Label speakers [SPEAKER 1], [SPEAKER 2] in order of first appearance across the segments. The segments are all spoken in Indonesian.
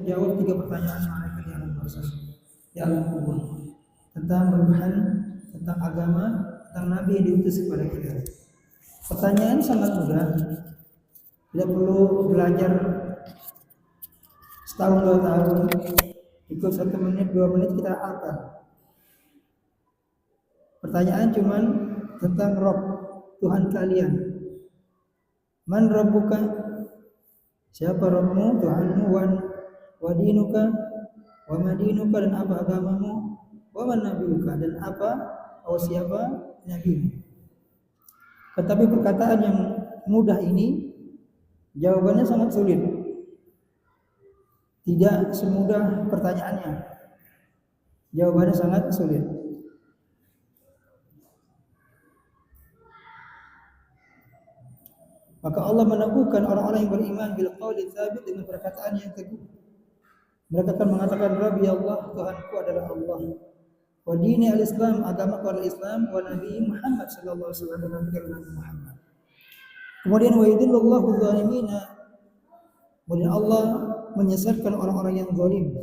[SPEAKER 1] menjawab 3 pertanyaan malaikat di alam barzakh, di alam kubur, tentang Tuhan, tentang agama, tentang Nabi yang diutus kepada kita. Pertanyaan sangat mudah, tidak perlu belajar setahun 2 tahun, ikut 1 menit 2 menit kita hafal. Pertanyaan cuman tentang Rob, Tuhan kalian. Man Rabbuka? Siapa Rabbmu, Tuhanmu, wa dinuka, wa madinuka, dan apa agamamu, wa man nabiyuka, dan apa atau siapa nabimu. Tetapi perkataan yang mudah ini jawabannya sangat sulit. Tidak semudah pertanyaannya. Jawabannya sangat sulit. Maka Allah meneguhkan orang-orang yang beriman bil qauli tsabit dengan perkataan yang teguh. Mereka akan mengatakan Rabbi Allah, Tuhanku adalah Allah. Wa dini al-Islam, agamaku adalah Islam, wa nabi Muhammad sallallahu alaihi wasallam, dan Nabi Muhammad. Kemudian wa yudillullahu zalimina. Kemudian Allah menyesatkan orang-orang yang zalim.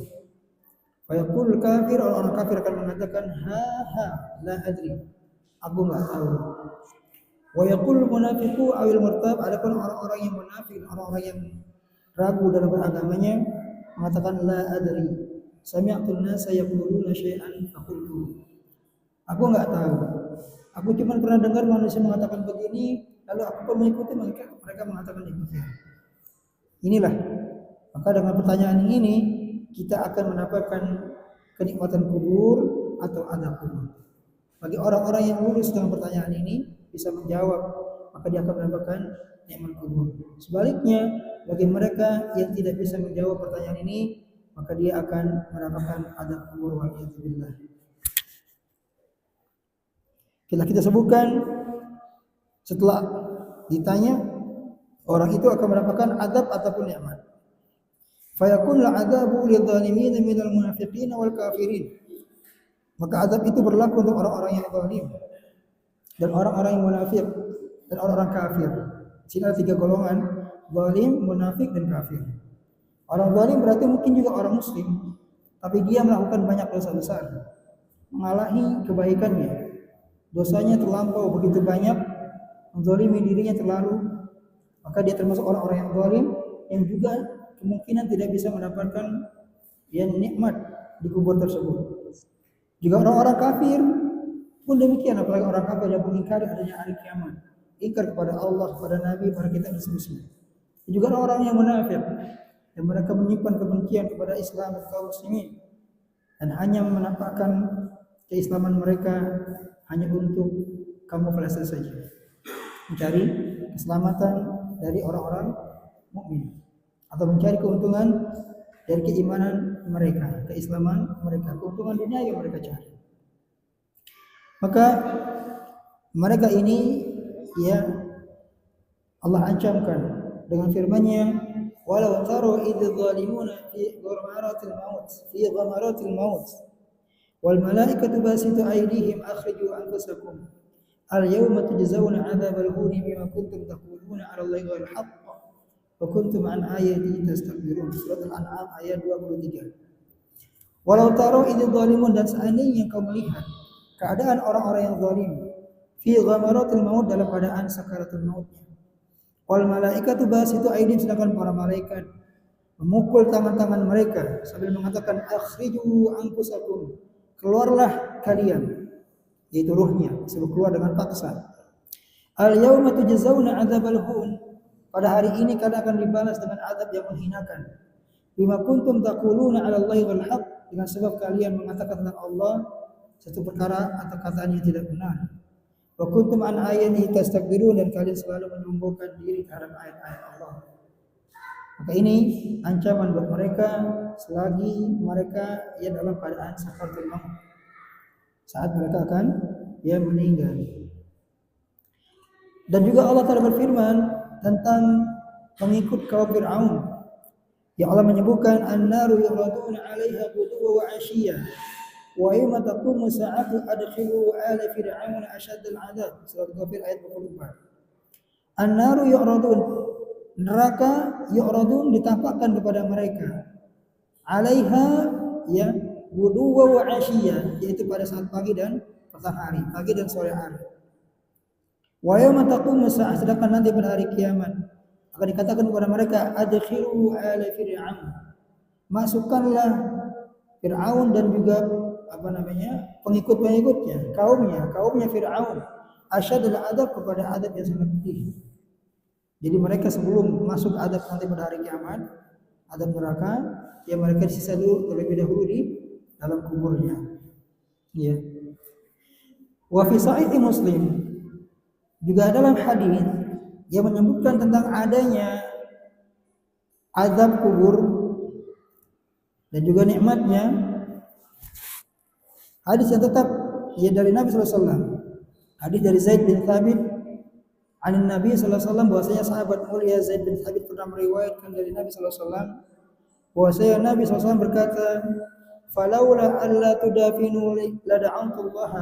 [SPEAKER 1] Fa yaqul kafir, orang-orang kafir akan mengatakan la adri. Aku enggak tahu. Wa yaqul munafiqu awil murtab, adapun orang-orang yang munafik, orang-orang yang ragu dalam beragamanya mengatakan la adri. Sami'tu an-nasa yaquluna syai'an faqultu. Aku enggak tahu. Aku cuma pernah dengar manusia mengatakan begini, lalu aku pun mengikuti mereka mengatakan demikian. Inilah. Maka dengan pertanyaan ini kita akan mendapatkan kenikmatan kubur atau adab kubur. Bagi orang-orang yang lulus dengan pertanyaan ini bisa menjawab, maka dia akan mendapatkan nikmat kubur. Sebaliknya, bagi mereka yang tidak bisa menjawab pertanyaan ini, maka dia akan mendapatkan adab kubur wa'iyadzubillah. Kita sebutkan setelah ditanya, orang itu akan mendapatkan adab ataupun nikmat. Fayakun la'adabu lidh-dhalimin minal munafiqin wal kafirin. Maka adab itu berlaku untuk orang-orang yang zalim dan orang-orang yang munafik dan orang-orang kafir. Di sini ada 3 golongan, zalim, munafik, dan kafir. Orang zalim berarti mungkin juga orang muslim, tapi dia melakukan banyak dosa besar, mengalahi kebaikannya. Dosanya terlampau begitu banyak, menzalimi dirinya terlalu, maka dia termasuk orang-orang yang zalim yang juga kemungkinan tidak bisa mendapatkan nikmat di kubur tersebut. Juga orang-orang kafir pun demikian, apalagi orang kafir yang mengingkari adanya hari kiamat, ingkar kepada Allah, kepada Nabi, kepada kitab dan seterusnya. Juga orang yang munafik, yang mereka menyimpan kebencian kepada Islam dan kaum muslimin, dan hanya menampakkan keislaman mereka hanya untuk kamuflase saja, mencari keselamatan dari orang-orang mukmin atau mencari keuntungan dari keimanan mereka, keislaman mereka, keuntungan dunia yang mereka cari. Maka mereka ini ya Allah ancamkan dengan firman-Nya, walau taru idz zalimuna fi ghamaratil maut wal malaikatu basitu aydihim akhriju anfusakum al yawma tujzauna 'adzabal huni bima kuntum taquluna 'ala Allahi ghairil haqq wa kuntum an ayati tastakbirun. Surat Al-An'am ayat 23. Walau taru idz zalimun, dan seandainya kau melihat keadaan orang-orang yang zalim fi ghamaratil maut, dalam keadaan sakaratul mautnya, wal malaikatu basitu aydihim, sedangkan para malaikat memukul tangan-tangan mereka sambil mengatakan akhriju anfusakum, keluarlah kalian, yaitu ruhnya suruh keluar dengan paksa. Al yauma tujzauna 'adzabal hun, pada hari ini kalian akan dibalas dengan azab yang menghinakan. Bima kuntum taquluna 'ala Allahi wal haqq, dengan sebab kalian mengatakan tentang Allah satu perkara atau kataan yang tidak benar. Wa kuntum an ayatihi tastakbirun, dan kalian selalu menyombongkan diri terhadap ayat-ayat Allah. Maka ini ancaman buat mereka selagi mereka dalam keadaan sakaratul maut, saat mereka akan meninggal. Dan juga Allah Ta'ala berfirman tentang pengikut kaum Fir'aun. Ya Allah menyebutkan an-naru yu'raduna 'alaiha ghuduwwan wa 'ashiyyan wa yawma taqumu sa'atu adkhilu ala fir'auna ashaddal 'adzab. Surat Ghafir ayat 24. An-naru yu'radun, neraka yu'radun, ditampakkan kepada mereka. 'alaiha ya ghuduwa wa 'ashiyya, yaitu pada saat pagi dan petang hari, pagi dan sore hari. Wa yauma taqumu sa'ah, sedangkan nanti pada hari kiamat akan dikatakan kepada mereka adkhilu ala fir'aun, masukkanlah Fir'aun dan juga pengikut-pengikutnya, kaumnya Fir'aun, asyadul adab, kepada adab yang sangat pedih. Jadi mereka sebelum masuk adab nanti pada hari kiamat, adab neraka, ya mereka disisa dulu terlebih dahulu di dalam kuburnya. Ya. Wa fi sahih Muslim, juga dalam hadis yang menyebutkan tentang adanya azab kubur dan juga nikmatnya. Hadis yang tetap ya dari Nabi sallallahu alaihi wasallam. Hadis dari Zaid bin Thabit an Nabi sallallahu alaihi wasallam, bahwasanya sahabat mulia Zaid bin Thabit pernah meriwayatkan dari Nabi sallallahu alaihi wasallam bahwasanya Nabi sallallahu alaihi wasallam berkata, "Falaula alla tudafinu la da'antu Allah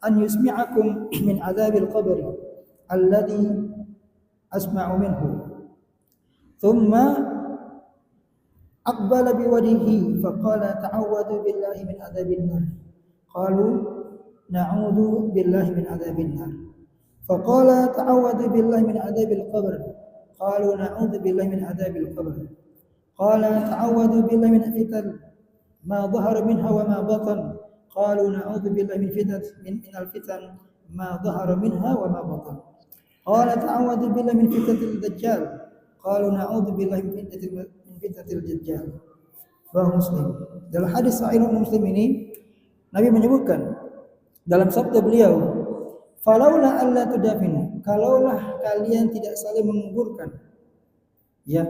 [SPEAKER 1] an yusmi'akum min adzabil qabr alladhi asma'u minhu." Thumma aqbala biwajhihi faqala ta'awwadu billahi min adzabin nar. Qalu na'udzu billahi min adzabin nar. Faqala ta'awwadu billahi min adzabil qabr. Qalu na'udzu billahi min adzabil qabr. Qala ta'awwadu billahi min fitan ma dhahara minha wa ma batan. Qalu na'udzu billahi min al-fitan ma dhahara minha wa ma batan. Qala ta'awwadu billahi min fitnatil dajjal. Qalu na'udzu billahi min fitnatil dajjal. Rawahu Muslim. Dalam hadis sahih Muslim ini Nabi menyebutkan dalam sabda beliau, "Falaula alla tudafinu," kalaulah kalian tidak saling menguburkan, ya,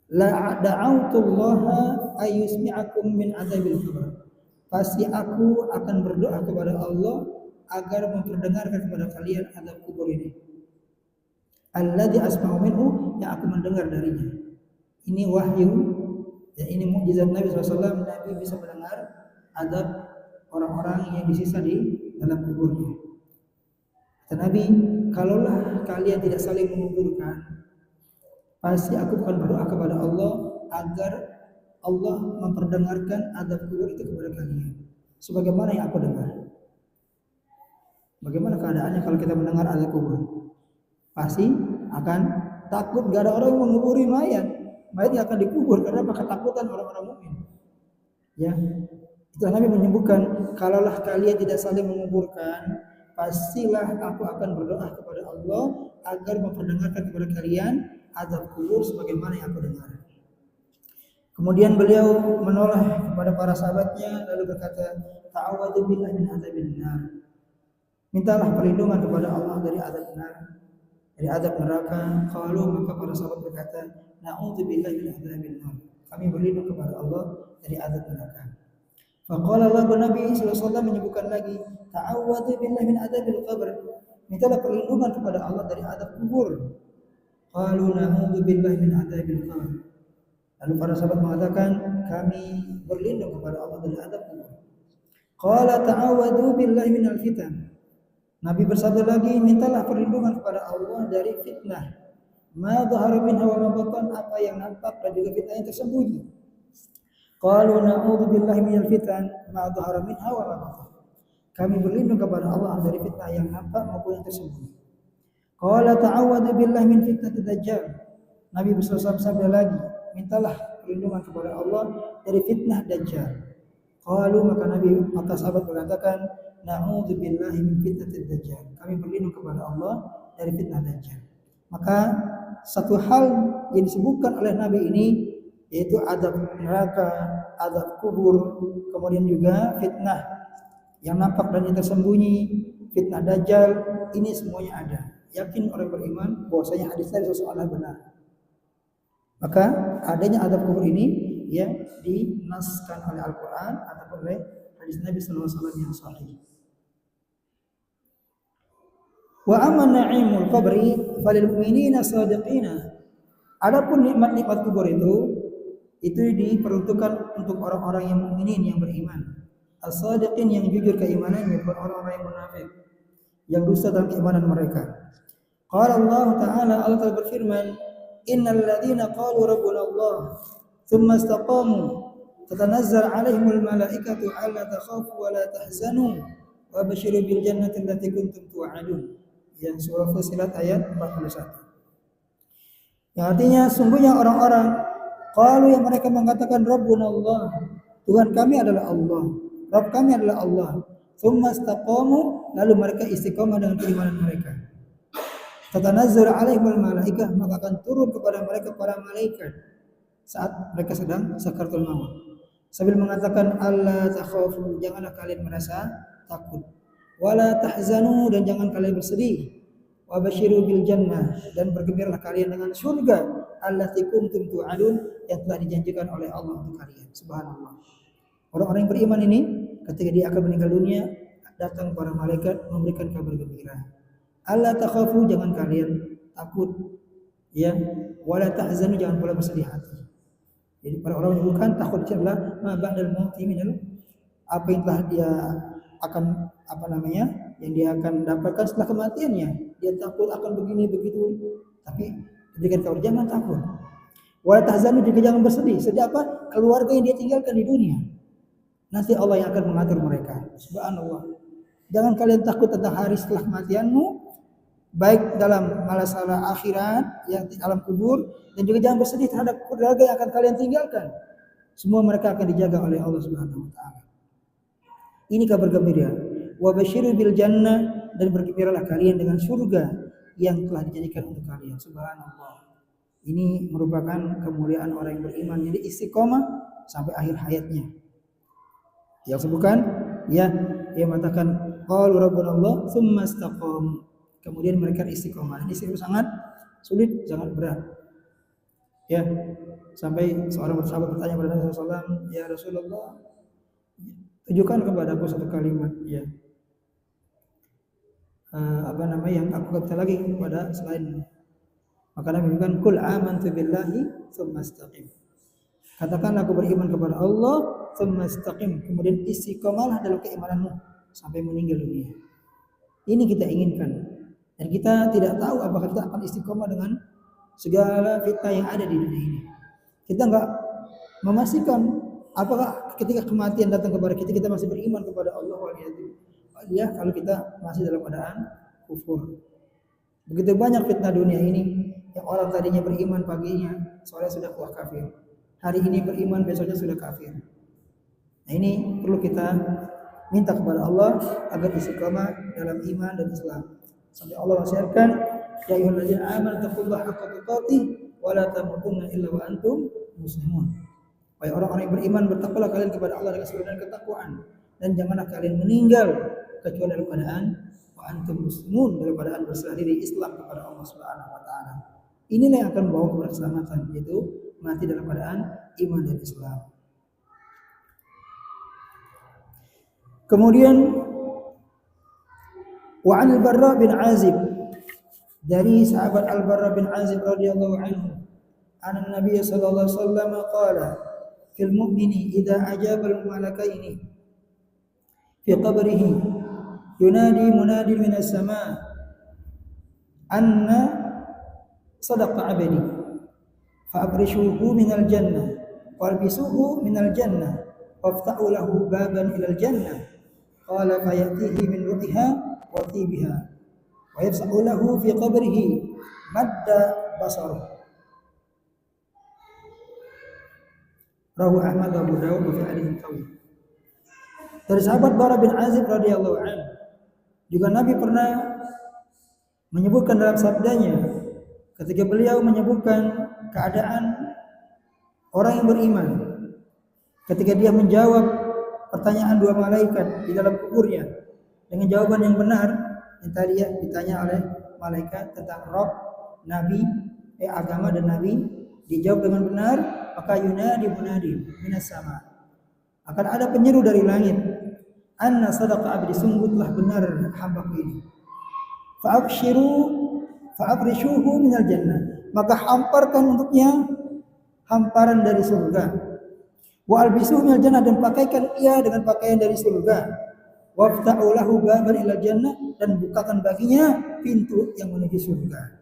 [SPEAKER 1] la da'autullaha ayyusmi'akum min adzabil qabr. Pasti aku akan berdoa kepada Allah agar memperdengarkan kepada kalian azab kubur ini. Alladzi asma'u minhu, yang aku mendengar darinya. Ini wahyu dan ini mukjizat Nabi SAW. Nabi bisa mendengar azab orang-orang yang disisa di dalam kuburnya. Kata Nabi, kalaulah kalian tidak saling menguburkan, pasti aku akan berdoa kepada Allah agar Allah memperdengarkan azab kubur itu kepada kalian, sebagaimana yang aku dengar. Bagaimana keadaannya kalau kita mendengar azab kubur? Pasti akan takut, gak ada orang yang menguburi mayat. Mayat akan dikubur karena ketakutan orang-orang mukmin. Ya, itu Nabi menyebutkan, kalaulah kalian tidak saling menguburkan, pastilah aku akan berdoa kepada Allah agar memperdengarkan kepada kalian azab kubur sebagaimana yang aku dengar. Kemudian beliau menoleh kepada para sahabatnya lalu berkata, ta'awwadzu billahi min adzabin nar. Mintalah perlindungan kepada Allah dari azab neraka. Qalu, maka para sahabat berkata, na'udzu billahi min adzabin nar. Kami berlindung kepada Allah dari azab neraka. Faqala Allah, Nabi sallallahu alaihi wasallam menyebutkan lagi, ta'awwadzu billahi min adzabil qabr. Mintalah perlindungan kepada Allah dari azab kubur. Qalu na'udzu billahi min adzabil qabr. Lalu para sahabat mengatakan, kami berlindung kepada Allah dari azab kubur. Qala ta'awwadzu billahi minal fitan. Nabi bersabda lagi, mintalah perlindungan kepada Allah dari fitnah. Ma dhahara minha wa ma batan, apa yang nampak dan juga fitnah yang tersembunyi. Qalu na'udzu billahi minal fitan ma dhahara minha wa ma batan. Kami berlindung kepada Allah dari fitnah yang nampak maupun yang tersembunyi. Qala ta'awwadzu billahi min fitnatid dajjal. Nabi bersabda lagi, mintalah perlindungan kepada Allah dari fitnah dajjal. Qalu, maka sahabat mengatakan, na'udzu billahi min fitnatid dajjal. Kami berlindung kepada Allah dari fitnah dajjal. Maka satu hal yang disebutkan oleh Nabi ini yaitu azab neraka, azab kubur, kemudian juga fitnah yang nampak dan yang tersembunyi, fitnah dajjal, ini semuanya ada. Yakin orang beriman bahwasanya hadis dari Rasulullah benar. Maka adanya azab kubur ini ya dinaskan oleh Al-Qur'an ataupun oleh hadis Nabi sallallahu alaihi wasallam yang sahih. Wa amma na'imul qabri falil mu'minina shadiqina. Adapun nikmat-nikmat kubur itu diperuntukkan untuk orang-orang yang mukminin yang beriman. As-shadiqin, yang jujur keimanannya, bukan orang-orang yang munafik yang dusta dalam keimanan mereka. Qala Allah Ta'ala, Allah Ta'ala berfirman, innal ladzina qalu rabbuna Allah, thumma istaqamu tatanazzalu 'alaihimul malaikatu alla takhafu wa la tahzanu wa basyiru bil jannati allati kuntum tu'adun. Yang surah Fussilat ayat 41. Yang artinya sungguhnya orang-orang qalu yang mereka mengatakan Rabbuna Allah, Tuhan kami adalah Allah, Rabb kami adalah Allah. Tsumma istaqamu, lalu mereka istiqamah dengan keimanan mereka. Tatanazzalu 'alaihimul malaikah, maka akan turun kepada mereka para malaikat saat mereka sedang sakaratul maut. Sambil mengatakan alla takhafu, janganlah kalian merasa takut. Wala tahzanu, dan jangan kalian bersedih. Wa basyiru bil jannah, dan bergembiralah kalian dengan surga allati kuntum tu'adun, yang telah dijanjikan oleh Allah untuk kalian. Subhanallah. Orang-orang yang beriman ini ketika dia akan meninggal dunia, datang para malaikat memberikan kabar gembira. Alla takhafu, jangan kalian takut, ya. Wala tahzanu, jangan pula bersedih hati. Jadi para orang menyebutkan takut itu adalah ma ba'dal mauti minal, apa yang telah dia akan yang dia akan dapatkan setelah kematiannya. Dia takut akan begini begitu, tapi diberikan kabar jangan takut. Wala tahzanu, juga jangan bersedih. Sedih apa? Keluarga yang dia tinggalkan di dunia. Nanti Allah yang akan mengatur mereka. Subhanallah. Jangan kalian takut tentang hari setelah kematianmu, baik dalam masalah akhirat, yang di alam kubur, dan juga jangan bersedih terhadap keluarga yang akan kalian tinggalkan. Semua mereka akan dijaga oleh Allah Subhanahu wa taala. Ini kabar gembira. Wa basyiru bil jannah, dan bergembiralah kalian dengan surga yang telah dijadikan untuk kalian. Subhanallah. Ini merupakan kemuliaan orang yang beriman, jadi istiqomah sampai akhir hayatnya. Yang sebutkan, ya, dia mengatakan qalu rabbuna Allah tsumma istaqamu. Kemudian mereka istiqomah. Ini sangat sulit, sangat berat. Ya, sampai seorang sahabat bertanya kepada Nabi SAW, ya Rasulullah, tunjukkan kepadaku satu kalimat, ya, yang aku kata lagi kepada selain. Maka Nabi mengatakan kul amantu billahi tsumma istaqim. Katakanlah aku beriman kepada Allah, tsumma istaqim, kemudian istiqomahlah dalam keimananmu sampai meninggal dunia. Ini kita inginkan. Dan kita tidak tahu apakah kita akan istiqomah dengan segala fitnah yang ada di dunia ini. Kita enggak memastikan apakah ketika kematian datang kepada kita, kita masih beriman kepada Allah ya, kalau kita masih dalam keadaan kufur. Begitu banyak fitnah dunia ini, yang orang tadinya beriman paginya, sore sudah kafir. Hari ini beriman, besoknya sudah kafir. Nah, ini perlu kita minta kepada Allah agar istiqamah dalam iman dan Islam. Sampai Allah wasiatkan, ya ayyuhalladzina amanu taqullaha haqqa tuqatih wa la tamutunna illa wa antum muslimun. Wahai orang-orang yang beriman, bertakwalah kalian kepada Allah dengan seluruh ketakwaan, dan janganlah kalian meninggal kecuali dalam keadaan wa antum muslimun, dalam keadaan berserah diri Islam kepada Allah Subhanahu wa taala. Inilah yang akan membawa kepada keselamatan, yaitu mati dalam keadaan iman dan Islam. Kemudian wa 'an al-Barra bin Azib, dari sahabat Al-Barra bin Azib radhiyallahu anhu, anna Nabi sallallahu alaihi wasallam qala fil mu'mini idza ajaba al-malakaini fi qabrihi yunadi munadin minas sama' anna sadaqa 'abdi fa abrishuhu minal jannah walbisuhu minal jannah waftahu lahu baban ilal jannah qala fayatihi min ru'iha wa tibiha wa yafsahu lahu fi qabrihi madda basar. Rawahu Ahmad wa Abu Dawud wa fi hadits qawi. Dari sahabat Barra bin Azib radhiyallahu anhu, juga Nabi pernah menyebutkan dalam sabdanya ketika beliau menyebutkan keadaan orang yang beriman ketika dia menjawab pertanyaan dua malaikat di dalam kuburnya dengan jawaban yang benar yang tadi ya ditanya oleh malaikat tentang Rabb, Nabi, agama dan Nabi, dijawab dengan benar, maka yunadi munadi minas sama, akan ada penyeru dari langit, anna sadaqa abdi, sungguh telah benar hambaku ini, fa'abrishuhu minal jannah, maka hamparkan untuknya hamparan dari surga, wa albisuhu minal jannah, dan pakaikan ia dengan pakaian dari surga, waftahu lahu baban ilal jannah, dan bukakan baginya pintu yang menuju surga.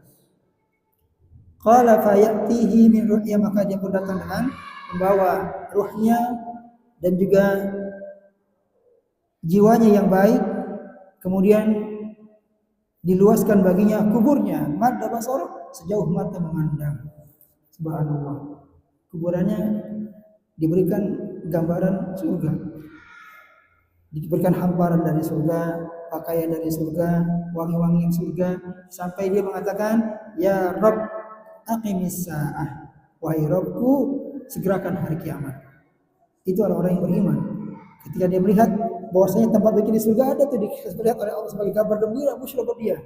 [SPEAKER 1] Qala fayatihi min ru'ya, maka dia pun datang dengan membawa ruhnya dan juga jiwanya yang baik, kemudian diluaskan baginya kuburnya, madda basar, sejauh mata memandang. Subhanallah. Kuburannya diberikan gambaran surga, diberikan hamparan dari surga, pakaian dari surga, wangi-wangian surga, sampai dia mengatakan, ya Rabb aqimis sa'ah, wahai Rabbku segerakan hari kiamat. Itu orang-orang yang beriman. Ketika dia melihat bahwasanya tempat bagi di surga ada tuh, dilihat oleh Allah sebagai kabar gembira, busyra buat dia.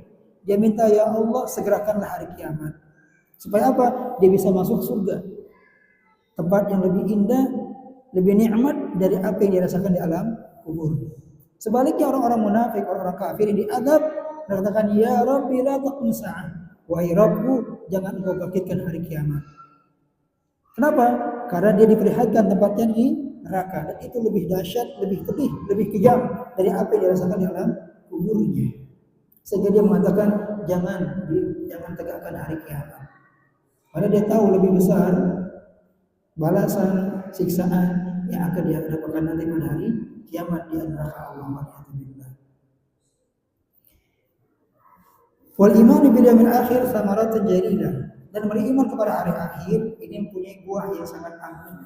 [SPEAKER 1] Dia minta, ya Allah segerakanlah hari kiamat. Supaya apa? Dia bisa masuk surga. Tempat yang lebih indah, lebih nikmat dari apa yang dirasakan di alam kubur. Sebaliknya orang-orang munafik, orang-orang kafir yang diadab, mengatakan, ya Rabbi la taqum sa'ah, wahai Rabbku jangan engkau bangkitkan hari kiamat. Kenapa? Karena dia diperlihatkan tempatnya di neraka, dan itu lebih dahsyat, lebih pedih, lebih kejam dari apa yang dirasakan di alam kuburnya. Sehingga dia mengatakan jangan tegakkan hari kiamat. Karena dia tahu lebih besar balasan siksaan yang akan dia dapatkan nanti pada hari kiamat di neraka Allah. Wal iman bil yaumil akhir samaratun jalilah, dan beriman kepada hari akhir ini mempunyai buah yang sangat agung.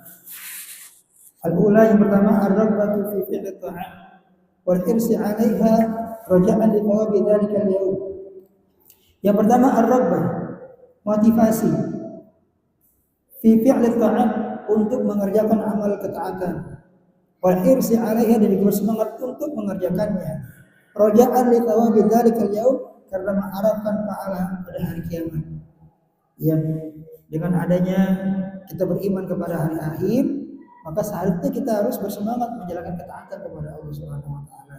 [SPEAKER 1] Al-ula, yang pertama, ar-raghbatu fi fi'li ta'at wal hirsi 'alaiha raja'an li thawabi dzalika al-yaum. Yang pertama ar-raghbah, motivasi fi fi'li ta'at, untuk mengerjakan amal ketaatan, wal hirsi 'alaiha, dan bersemangat untuk mengerjakannya, raja'an li thawabi dzalika al-yaum, karena mengharapkan pahala pada hari kiamat. Yang dengan adanya kita beriman kepada hari akhir, maka seharusnya kita harus bersemangat menjalankan ketaatan kepada Allah Subhanahu wa taala.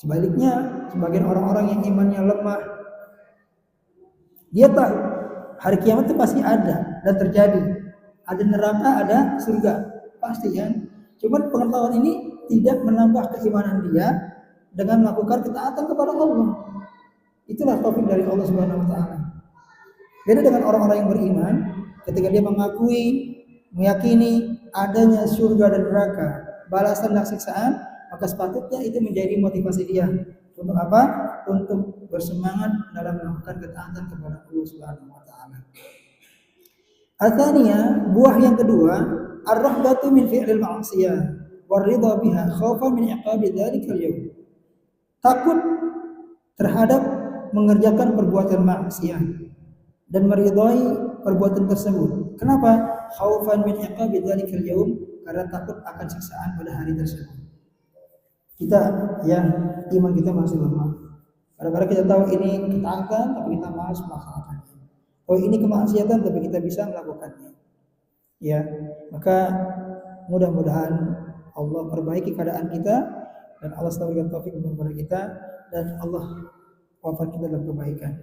[SPEAKER 1] Sebaliknya, sebagian orang-orang yang imannya lemah, dia tahu hari kiamat itu pasti ada dan terjadi. Ada neraka, ada surga, pasti kan? Cuma pengetahuan ini tidak menambah keimanan dia dengan melakukan ketaatan kepada Allah. Itulah taufik dari Allah Subhanahu wa taala. Beda dengan orang-orang yang beriman, ketika dia meyakini adanya surga dan neraka, balasan dan siksaan, maka sepatutnya itu menjadi motivasi dia untuk apa? Untuk bersemangat dalam melakukan ketaatan kepada Allah Subhanahu wa taala. Atsaniyah, buah yang kedua, ar-rahbatu min fi'lil ma'siyah war-ridha biha khaufan min iqabi dzalikal yaum. Takut terhadap mengerjakan perbuatan maksiat dan meridai perbuatan tersebut. Kenapa? Khaufan min iqabi dzalikal yaum, karena takut akan siksaan pada hari tersebut. Kita yang iman kita masih lemah. Kadang-kadang kita tahu ini ketaatan tapi kita malas melaksanakannya. Oh, ini kemaksiatan tapi kita bisa melakukannya. Ya, maka mudah-mudahan Allah perbaiki keadaan kita dan Allah selalu berikan taufik kepada kita dan Allah wafat kita dalam kebaikan.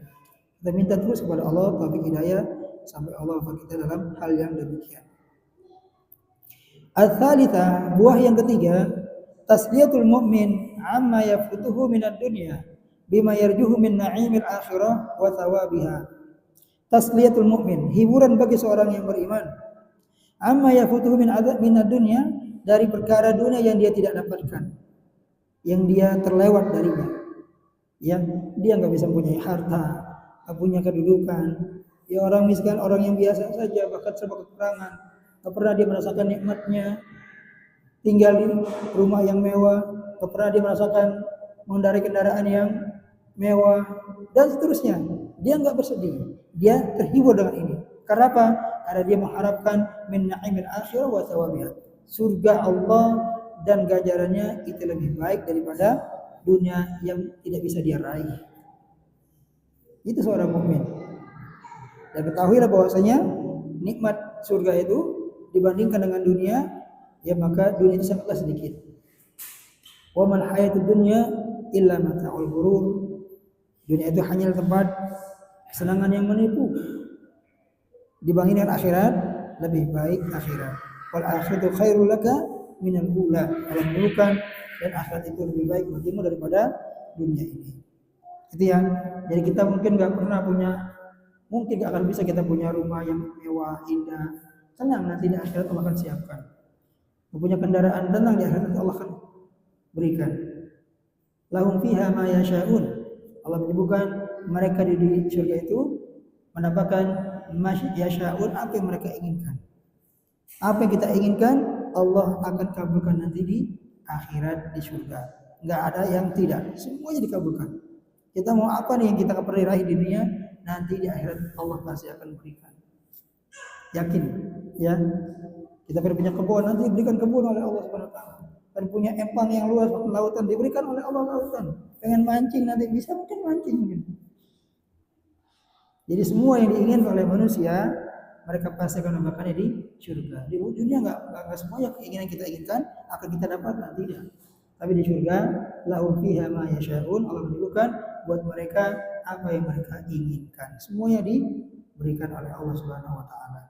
[SPEAKER 1] Kita minta terus kepada Allah taufik hidayah sampai Allah wafat kita dalam hal yang demikian. Al-tsalitsah, buah yang ketiga, tasliyatul mu'min amma yafutuhu minad dunya bima yarjuhu min na'imil akhirah wa thawabiha. Tasliyatul mu'min, hiburan bagi seorang yang beriman, amma yafutuhu minad dunya, dari perkara dunia yang dia tidak dapatkan, yang dia terlewat darinya, yang dia nggak bisa punya harta, nggak punya kedudukan, ya orang miskin, orang yang biasa saja, bahkan serba kekurangan, nggak pernah dia merasakan nikmatnya tinggal di rumah yang mewah, nggak pernah dia merasakan mengendarai kendaraan yang mewah dan seterusnya. Dia nggak bersedih, dia terhibur dengan ini. Karena apa? Karena dia mengharapkan min na'imil akhirah wa thawabiha, surga Allah dan ganjarannya itu lebih baik daripada dunia yang tidak bisa dia raih. Itu seorang mukmin. Dan ketahuilah bahwasanya nikmat surga itu dibandingkan dengan dunia, ya maka dunia itu sangatlah sedikit. Wa mal hayatud dunya illa mata'ul ghurur. Dunia itu hanya tempat kesenangan yang menipu. Dibandingkan akhirat, lebih baik akhirat. Wal akhiratu khairul laka minal ula. Alam bukan, dan akhirat itu lebih baik bagimu daripada dunia ini. Itu ya. Jadi kita mungkin nggak akan bisa kita punya rumah yang mewah, indah, Tenang, nanti di akhirat Allah akan siapkan. Mempunyai kendaraan, tenang, di akhirat Allah akan berikan. Lahum fiha ma yasha'un. Allah menyebutkan mereka di surga itu mendapatkan ma yasha'un, apa yang mereka inginkan. Apa yang kita inginkan Allah akan kabulkan nanti di akhirat, di surga. Enggak ada yang tidak, semuanya dikabulkan. Kita mau apa nih yang kita pernah raih di dunia, nanti di akhirat Allah pasti akan berikan. Yakin ya. Kita punya kebun, nanti diberikan kebun oleh Allah Subhanahu wa taala. Dan punya empang yang luas, lautan diberikan oleh Allah lautan. Pengen mancing nanti bisa, mungkin mancing mungkin. Jadi semua yang diinginkan oleh manusia mereka pasti akan mendapatkannya di surga. Di dunia enggak semuanya keinginan kita inginkan akan kita dapatkan, tidak. Tapi di surga lahum fiha ma yasha'un, Allah menyebutkan buat mereka apa yang mereka inginkan. Semuanya diberikan oleh Allah Subhanahu wa taala.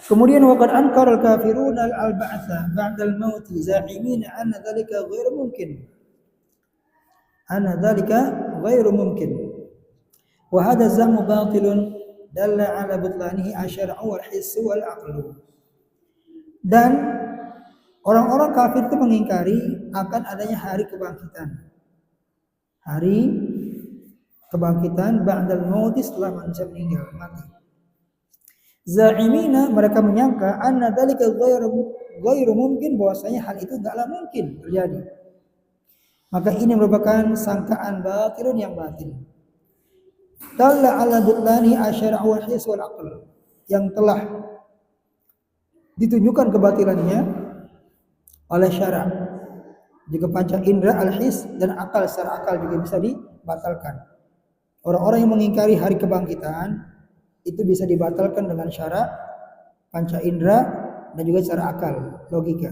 [SPEAKER 1] Kemudian waqad ankara al-kafiruna al-ba'tsa ba'da al-maut za'imina anna dhalika ghairu mungkin. Anna dhalika ghairu mungkin. Wa hadha zamu batilun dalla 'ala butlanihi asyar'u wal hissu wal 'aqlu. Dan orang-orang kafir itu mengingkari akan adanya hari kebangkitan. Hari kebangkitan ba'dal maut, setelah manusia meninggal mati. Za'imina, mereka menyangka anna dzalika ghairu mungkin, bahwasanya hal itu enggaklah mungkin terjadi. Maka ini merupakan sangkaan batilun yang batil. Dalla 'ala butlani asyara' wal his wal aql, yang telah ditunjukkan kebatilannya oleh syara', juga panca indera, al-his dan akal, secara akal juga bisa dibatalkan. Orang-orang yang mengingkari hari kebangkitan itu bisa dibatalkan dengan syara', panca indera dan juga secara akal, logika.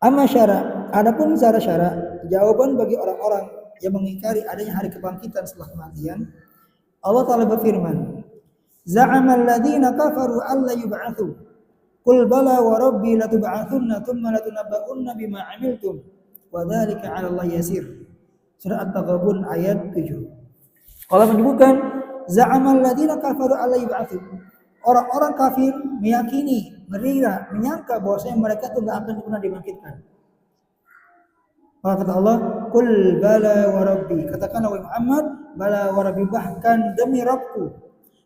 [SPEAKER 1] Amma syara', adapun secara syara', jawaban bagi orang-orang yang mengingkari adanya hari kebangkitan setelah kematian, Allah Ta'ala berfirman, za'amal ladzina kafaru alla yub'atsu qul bala wa rabbi latub'atsunna thumma latunabba'unna bima 'amiltum wa dzalika 'ala Allah yasir. Surah At-Taghabun ayat 7. Allah menyebutkan za'amal ladzina kafaru alla yub'atsu. Orang-orang kafir meyakini, mengira, menyangka bahwasanya mereka itu enggak akan pernah dibangkitkan. Maka kata Allah, "Qul bala wa rabbi." Katakanlah wahai Muhammad, bala wa rabbi, bahkan demi Rabbku,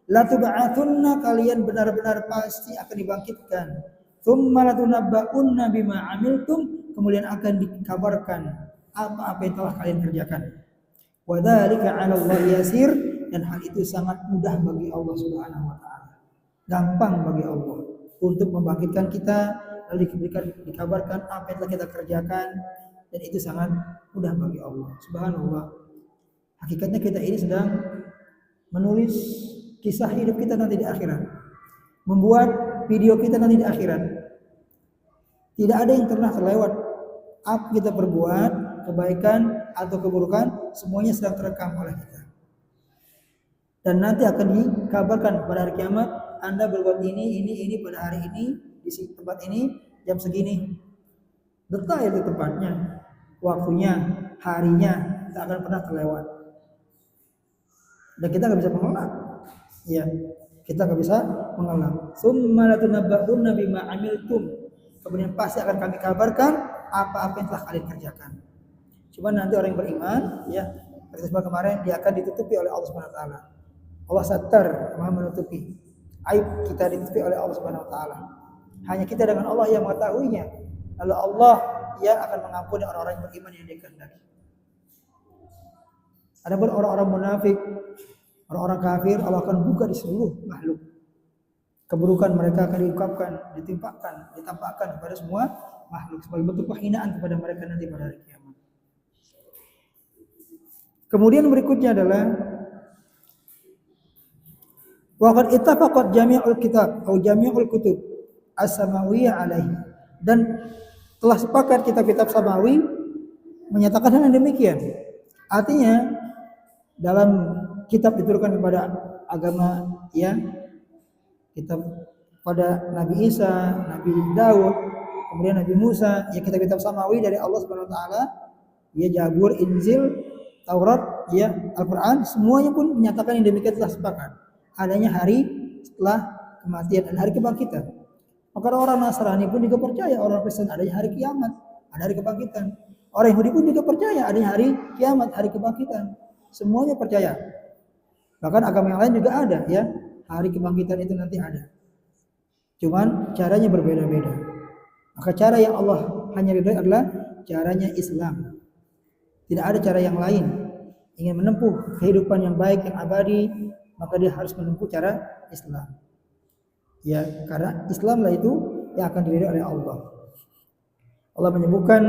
[SPEAKER 1] la tub'atsunna, kalian benar-benar pasti akan dibangkitkan. Tsumma latunabba'unna bima 'amiltum, kemudian akan dikabarkan apa-apa yang telah kalian kerjakan. Wa dzalika 'ala Allah yasir, dan hal itu sangat mudah bagi Allah Subhanahu wa taala. Gampang bagi Allah untuk membangkitkan kita, lalu dikabarkan apa yang telah kita kerjakan, dan itu sangat mudah bagi Allah. Subhanallah. Hakikatnya kita ini sedang menulis kisah hidup kita nanti di akhirat, membuat video kita nanti di akhirat. Tidak ada yang pernah terlewat. Apa kita berbuat, kebaikan atau keburukan, semuanya sedang terekam oleh kita. Dan nanti akan dikabarkan pada hari kiamat, Anda berbuat ini pada hari ini, di tempat ini, jam segini. Detail itu tempatnya, waktunya, harinya, tak akan pernah terlewat. Dan kita nggak bisa mengelak. Ya, kita nggak bisa mengelak. Tsumma latunabba'unna bima 'amiltum. Kemudian pasti akan kami kabarkan apa-apa yang telah kalian kerjakan. Cuma nanti orang yang beriman, ya, seperti kemarin, dia akan ditutupi oleh Allah Subhanahu wa taala. Allah sattar, Maha menutupi. Aib kita ditutupi oleh Allah Subhanahu wa taala. Hanya kita dengan Allah yang mengetahuinya. Lalu Allah yang akan mengampuni orang-orang yang beriman yang dikehendaki. Adapun orang-orang munafik, orang-orang kafir, Allah akan buka di seluruh makhluk. Keburukan mereka akan diungkapkan, ditampakkan kepada semua makhluk sebagai bentuk penghinaan kepada mereka nanti pada hari kiamat. Kemudian berikutnya adalah waqad ittafaqat jami'ul kitab atau jami'ul kutub as-samawiyyah alaihi, dan telah sepakat kitab-kitab samawi menyatakan hal yang demikian. Artinya dalam kitab diturunkan kepada agama, ya, kitab pada Nabi Isa, Nabi Daud, kemudian Nabi Musa, ya, kitab-kitab samawi dari Allah Subhanahu wa taala, ya, Zabur, Injil, Taurat, ya, Al-Qur'an, semuanya pun menyatakan yang demikian, telah sepakat adanya hari setelah kematian dan hari kebangkitan. Maka orang Nasrani pun juga percaya, orang Kristen adanya hari kiamat, ada hari kebangkitan. Orang Yahudi pun juga percaya adanya hari kiamat, hari kebangkitan. Semuanya percaya. Bahkan agama yang lain juga ada ya, hari kebangkitan itu nanti ada. Cuman caranya berbeda-beda. Maka cara yang Allah hanya beda adalah caranya Islam. Tidak ada cara yang lain. Ingin menempuh kehidupan yang baik, yang abadi, maka dia harus menempuh cara Islam. Ya, karena Islamlah itu yang akan diridhoi oleh Allah. Allah menyebutkan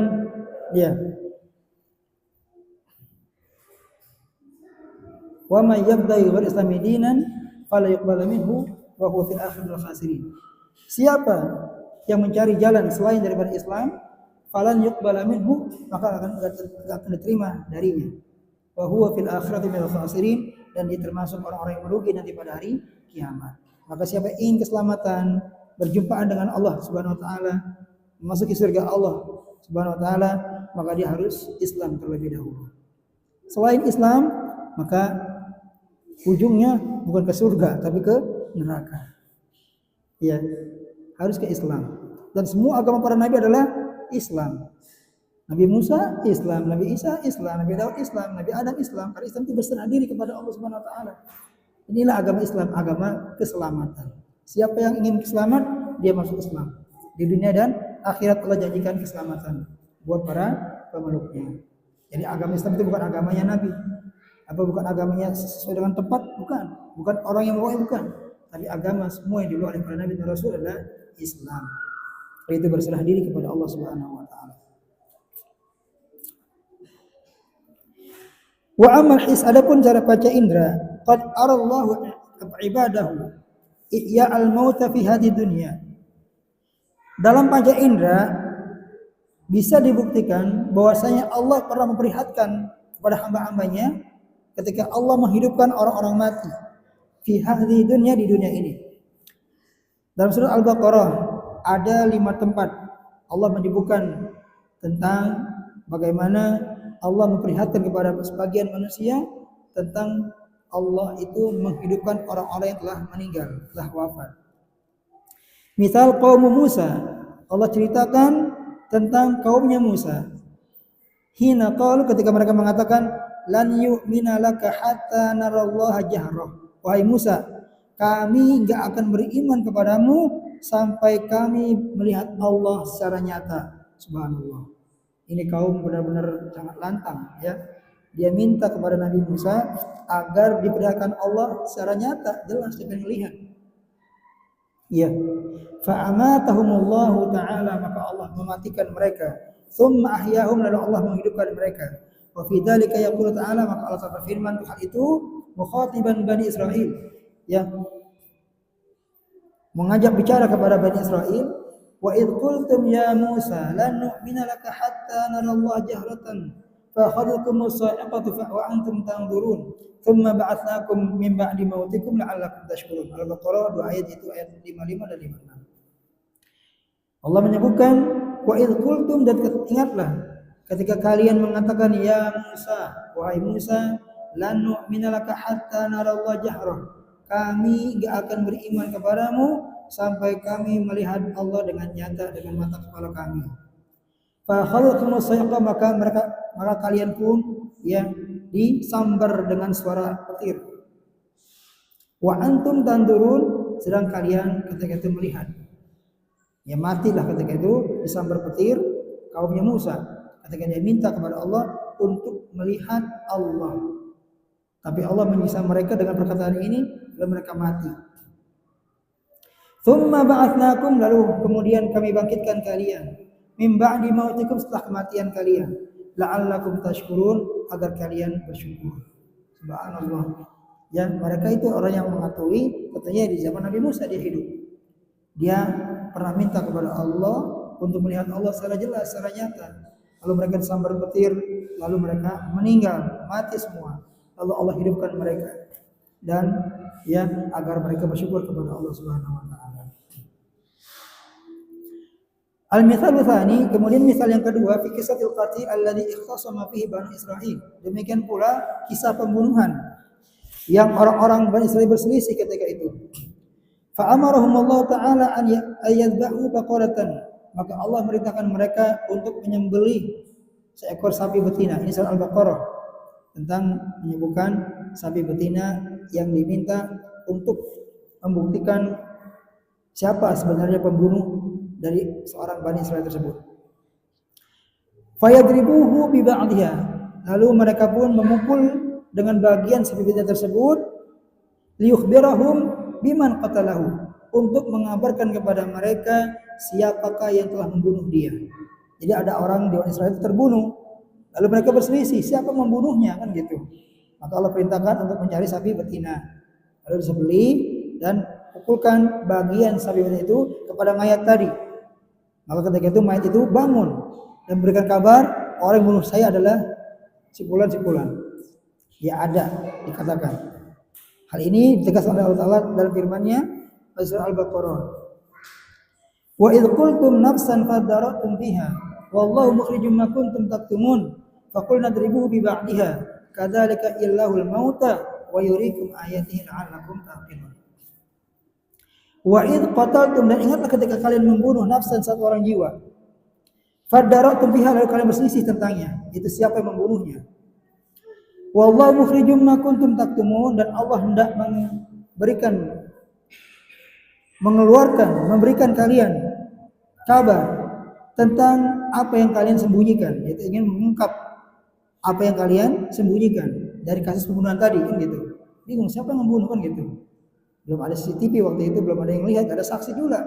[SPEAKER 1] ya, wa may yabtaghi ghayra islami dinan fala yuqbal minhu wa huwa fil akhirati minal khasirin. Siapa yang mencari jalan selain daripada Islam, falan yuqbal minhu, maka akan diterima darinya. Wa huwa fil akhirati minal khasirin, dan dia termasuk orang-orang yang merugi nanti pada hari kiamat. Maka siapa yang ingin keselamatan, berjumpaan dengan Allah Subhanahu wa taala, memasuki surga Allah Subhanahu wa taala, maka dia harus Islam terlebih dahulu. Selain Islam, maka ujungnya bukan ke surga tapi ke neraka. Ya, harus ke Islam. Dan semua agama para nabi adalah Islam. Nabi Musa Islam, Nabi Isa Islam, Nabi Daud Islam, Nabi Adam Islam. Karena Islam itu berserah diri kepada Allah Subhanahu wa taala. Inilah agama Islam, agama keselamatan. Siapa yang ingin selamat, dia masuk Islam. Di dunia dan akhirat Allah janjikan keselamatan buat para pemeluknya. Jadi agama Islam itu bukan agamanya Nabi. Apa bukan agamanya sesuai dengan tempat? Bukan. Bukan orang yang bawa, bukan. Tapi agama semua yang dibawa oleh para Nabi dan Rasul adalah Islam. Itu berserah diri kepada Allah Subhanahu wa taala. Wa amal his, adapun cara panca indera, qad arallahu ibadahu iya al mauta fi hadhihi dunya. Dalam panca indera bisa dibuktikan bahwasanya Allah pernah memperlihatkan kepada hamba-hambanya ketika Allah menghidupkan orang-orang mati fi hadhihi dunya, di dunia ini. Dalam surah Al-Baqarah ada 5 tempat Allah menyebutkan tentang bagaimana Allah memperlihatkan kepada sebagian manusia tentang Allah itu menghidupkan orang-orang yang telah meninggal, telah wafat. Misal kaum Musa, Allah ceritakan tentang kaumnya Musa. Hina qalu, ketika mereka mengatakan lan yu'mina laka hatta narallaha jahrah. Wahai Musa, kami enggak akan beriman kepadamu sampai kami melihat Allah secara nyata. Subhanallah. Ini kaum benar-benar sangat lantang ya. Dia minta kepada Nabi Musa agar diperlihatkan Allah secara nyata, jelas dia melihat. Ya. Fa amatahumullahu taala, maka Allah mematikan mereka. Tsumma ahyahum, lalu Allah menghidupkan mereka. Wa fi dzalika yaqulu ta'ala, maka Allah berfirman hal itu mukhatiban Bani Israil, ya, mengajak bicara kepada Bani Israil. Wa idh qultum ya Musa lan nu'mina laka hatta narallaha jahratan fa akhadhakum as-sa'iqatu wa antum tanzurun thumma ba'athnakum min ba'di mautikum la'allakum tashkurun. Al-Baqarah 2 ayat itu, ayat 55 dan 56. Allah menyebutkan wa idh qultum, dan ingatlah ketika kalian mengatakan ya Musa, wahai Musa, lan nu'mina laka hatta narallaha jahrah, kami enggak akan beriman kepadamu sampai kami melihat Allah dengan nyata dengan mata kepala kami. Fa khalaqamus sayqa, maka kalian pun ya disambar dengan suara petir. Wa antum tandurun, sedang kalian ketika itu melihat. Ya matilah ketika itu disambar petir kaumnya Musa ketika dia minta kepada Allah untuk melihat Allah. Tapi Allah menyiksa mereka dengan perkataan ini dan mereka mati. Tsumma ba'atsnakum, lalu kemudian kami bangkitkan kalian min ba'di mautikum, setelah kematian kalian, la'allakum tashkurun, agar kalian bersyukur. Subhanallah. Ya, mereka itu orang yang mengakui katanya di zaman Nabi Musa dia hidup. Dia pernah minta kepada Allah untuk melihat Allah secara jelas, secara nyata. Lalu mereka disambar petir, lalu mereka meninggal, mati semua. Lalu Allah hidupkan mereka dan ya agar mereka bersyukur kepada Allah Subhanahu wa taala. Al-mithal tsani, kemudian misal yang kedua, fi qisatil qatil alladhi ikhtasama fihi Bani Israil. Demikian pula kisah pembunuhan yang orang-orang Bani Israil berselisih ketika itu. Fa amarahum Allah taala an yadhbahu baqaratan. Maka Allah merintahkan mereka untuk menyembelih seekor sapi betina. Ini surah Al-Baqarah tentang menyebutkan sapi betina yang diminta untuk membuktikan siapa sebenarnya pembunuh dari seorang Bani Israil tersebut. Fayadribuhu bi ba'dihha. Lalu mereka pun memukul dengan bagian sapi betina tersebut liyukhbirahum biman qatalahu, untuk mengabarkan kepada mereka siapakah yang telah membunuh dia. Jadi ada orang di Bani Israil terbunuh, lalu mereka berselisih siapa membunuhnya, kan gitu. Maka Allah perintahkan untuk mencari sapi betina, lalu disembelih dan pukulkan bagian sapi betina itu kepada mayat tadi. Maka ketika itu mayat itu bangun dan memberikan kabar, orang yang bunuh saya adalah sipulan. Ya ada dikatakan. Hal ini ditegaskan oleh Allah Ta'ala dalam firman-Nya surah Al-Baqarah. Wa idh qultum nafsan fadara'tum biha wallahu mukhrijum ma kuntum taktumun faqulna dribuhu bi ba'dihha kadzalika illahul mauta wa yuriikum ayatihi la'allakum taqilun. Wa idh qataltum, dan ingatlah ketika kalian membunuh nafsan, satu orang jiwa. Fadara'tum biha, lalu kalian berselisih tentangnya, itu siapa yang membunuhnya. Wallahu mukhrijum ma kuntum taktumun, dan Allah hendak memberikan kalian kabar tentang apa yang kalian sembunyikan, yaitu ingin mengungkap apa yang kalian sembunyikan dari kasus pembunuhan tadi, kan gitu. Bingung siapa yang membunuh, kan gitu. Belum ada CCTV waktu itu, belum ada yang lihat, ada saksi juga.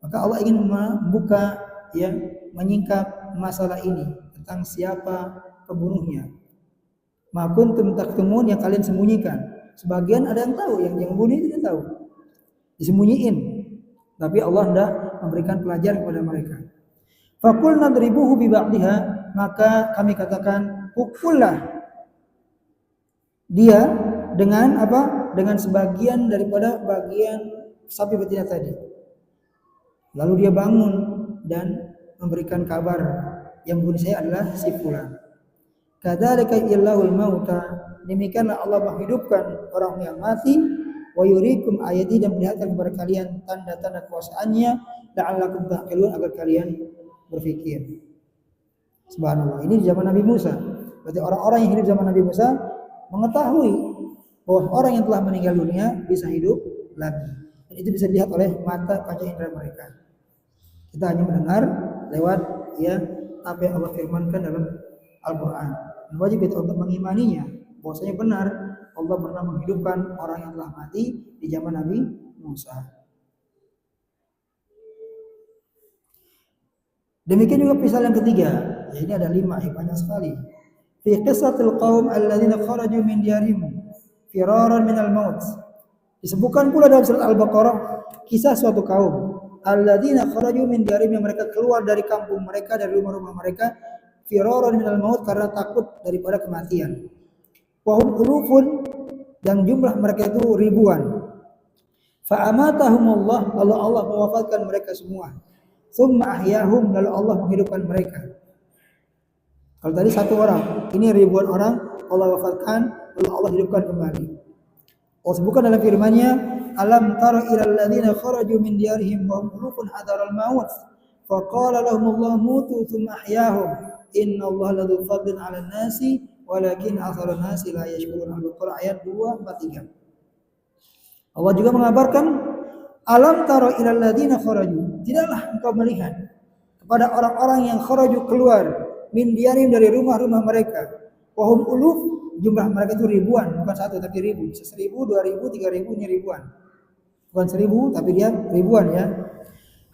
[SPEAKER 1] Maka Allah ingin membuka, ya, menyingkap masalah ini tentang siapa pembunuhnya. Ma kuntum taktumun, yang kalian sembunyikan. Sebagian ada yang tahu, yang membunuh itu tidak tahu, disembunyiin. Tapi Allah hendak memberikan pelajaran kepada mereka. Faqulna dribuhu bi ba'dihha, maka kami katakan pukullah dia dengan apa? Dengan sebagian daripada bagian sapi betina tadi. Lalu dia bangun dan memberikan kabar, yang membunuh saya adalah si fulan. Kadzalika illahul mauta, demikianlah Allah menghidupkan orang yang mati, wa yuriikum ayati, dan melihatkan kepada kalian tanda-tanda kekuasaannya, la'allakum taqilun, agar kalian berfikir. Subhanallah, ini di zaman Nabi Musa. Berarti orang-orang yang hidup zaman Nabi Musa mengetahui bahwa orang yang telah meninggal dunia bisa hidup lagi. Dan itu bisa dilihat oleh mata panca indera mereka. Kita hanya mendengar lewat, ya, apa yang Allah firmankan dalam Al-Quran. Dan wajib kita untuk mengimaninya, bahwasanya benar Allah pernah menghidupkan orang yang telah mati di zaman Nabi Musa. Demikian juga misal yang ketiga, ya, ini ada 5, banyak sekali. Fi qissatil qaum alladzina kharaju min diyarihim firaran minal maut. Disebutkan pula dalam surat Al-Baqarah kisah suatu kaum alladzina kharaju min diyarihim, yang mereka keluar dari kampung mereka, dari rumah-rumah mereka, firaran minal maut, karena takut daripada kematian. Wa hum ulufun, dan jumlah mereka itu ribuan. Fa amatahumullah, Allah mewafatkan mereka semua. Tsumma ahyahum, lalu Allah menghidupkan mereka. Kalau tadi satu orang, ini ribuan orang Allah wafatkan, lalu Allah hidupkan kembali. Allah sebutkan dalam firman-Nya, alam tara ilal ladzina kharaju min diyarihim wa hum ulufun hadaral maut fa qala lahumullahu mutu tsumma ahyahum innallaha ladzu fadlin 'alan nasi walakin aktsarun nasi la yashkurun. Al-Baqarah ayat 243. Allah juga mengabarkan, alam tara ilal ladzina kharaju, tidaklah engkau melihat kepada orang-orang yang kharaju, keluar, min diyarihim, dari rumah-rumah mereka, wa hum uluf, jumlah mereka itu ribuan, bukan satu tapi ribu, bisa 1.000, 2.000, 3.000, ini ribuan. Bukan 1.000 tapi dia ribuan, ya.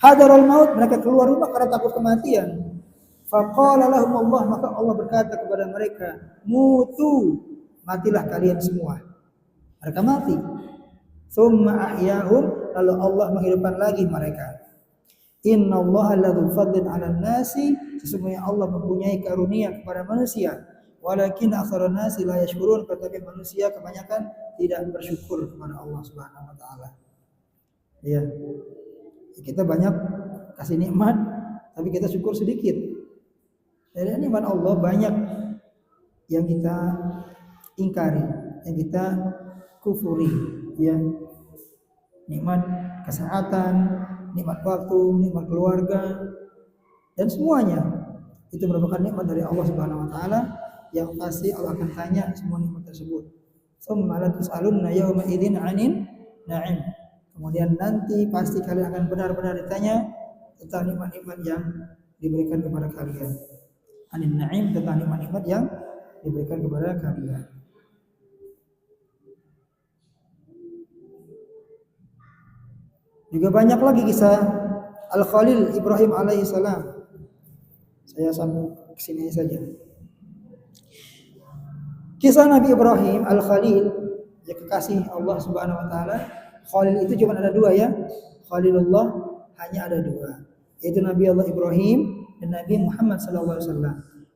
[SPEAKER 1] Hadarul maut, mereka keluar rumah karena takut kematian. Faqala lahum Allah, maka Allah berkata kepada mereka, mutu, matilah kalian semua. Mereka mati. Tsumma ahyahum, lalu Allah menghidupkan lagi mereka. Innallaha ladzu fadlin 'alan nasi, sesungguhnya Allah mempunyai karunia kepada manusia. Walakin aktsarun nasi la yashkurun, tetapi manusia kebanyakan tidak bersyukur kepada Allah Subhanahu wa taala. Ya. Kita banyak kasih nikmat, tapi kita syukur sedikit. Dari nikmat Allah banyak yang kita ingkari, yang kita kufuri, ya. Nikmat kesehatan, nikmat waktu, nikmat keluarga, dan semuanya itu merupakan nikmat dari Allah Subhanahu wa taala yang pasti Allah akan tanya semua nikmat tersebut. Tsumma la tus'alunna yawma idzin 'anin na'im. Kemudian nanti pasti kalian akan benar-benar ditanya tentang nikmat-nikmat yang diberikan kepada kalian. Anin na'im, tentang nikmat-nikmat yang diberikan kepada kalian. Juga banyak lagi kisah Al-Khalil Ibrahim alaihissalam. Saya sambung ke sini saja. Kisah Nabi Ibrahim Al-Khalil, ya kekasih Allah Subhanahu wa taala. Khalil itu cuma ada dua ya. Khalilullah hanya ada dua, yaitu Nabi Allah Ibrahim dan Nabi Muhammad sallallahu alaihi wasallam.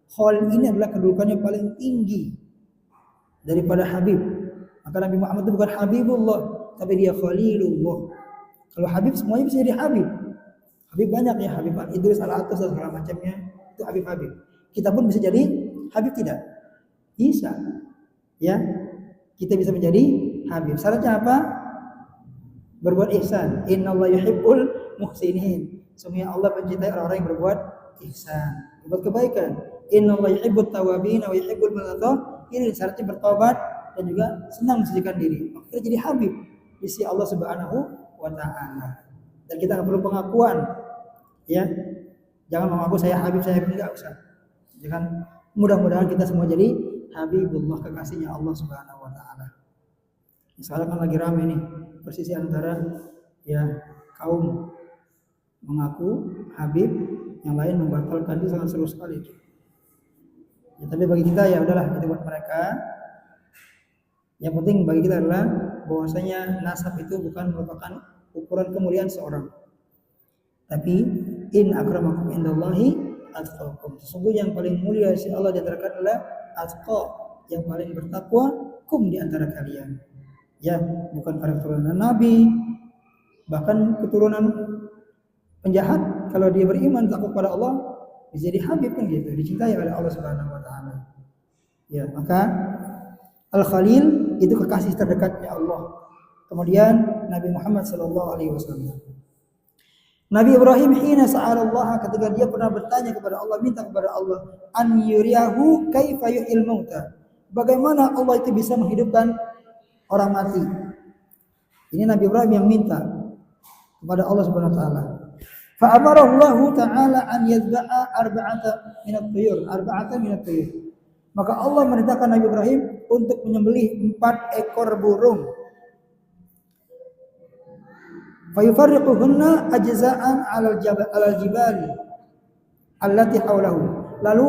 [SPEAKER 1] Khalil ini adalah kedudukannya paling tinggi daripada Habib. Maka Nabi Muhammad itu bukan Habibullah, tapi dia Khalilullah. Kalau Habib semuanya bisa jadi Habib. Habib banyak ya, Habib Idris Al-Atas dan segala macamnya, itu Habib. Kita pun bisa jadi Habib tidak? Bisa. Ya. Kita bisa menjadi Habib. Syaratnya apa? Berbuat ihsan. Innallaha yuhibbul muhsinin. Sungguh Allah mencintai orang-orang yang berbuat ihsan, berbuat kebaikan. Innallaha yuhibbut tawwabin wa yuhibbul mutatahhirin. Syaratnya bertobat dan juga senang mensucikan diri. Maka kita jadi Habib di sisi Allah Subhanahu wa taala. Dan kita enggak perlu pengakuan. Ya. Jangan mengaku saya Habib, enggak usah. Jangan, mudah-mudahan kita semua jadi Habibullah, kekasihnya Allah Subhanahu wa taala. Sekarang kan lagi ramai nih persisi antara ya kaum mengaku Habib, yang lain membatalkan, itu sangat seru sekali. Ya, tapi bagi kita ya udahlah, itu buat mereka. Yang penting bagi kita adalah bahwasanya nasab itu bukan merupakan ukuran kemuliaan seorang. Tapi in akramakum indallahi atqakum. Sesungguhnya yang paling mulia di sisi Allah di antara kalian adalah atqa, yang paling bertakwa kum di antara kalian. Ya, bukan para keturunan Nabi, bahkan keturunan penjahat kalau dia beriman takut pada Allah bisa jadi Habib kan gitu, dicintai oleh Allah Subhanahu wa taala. Ya, maka Al-Khalil itu kekasih terdekatnya Allah. Kemudian Nabi Muhammad sallallahu alaihi wasallam. Nabi Ibrahim hina sa'ala Allah, ketika dia pernah bertanya kepada Allah, minta kepada Allah, an yuriyahu kaifa yuhyil mauta. Bagaimana Allah itu bisa menghidupkan orang mati. Ini Nabi Ibrahim yang minta kepada Allah Subhanahu wa taala. Fa amara Allah taala an yadba'a arba'atan min at-tuyur. Maka Allah merintahkan Nabi Ibrahim untuk menyembelih 4 ekor burung. Fa yufarriquhunna ajza'an 'alal jibal allati haulahu. Lalu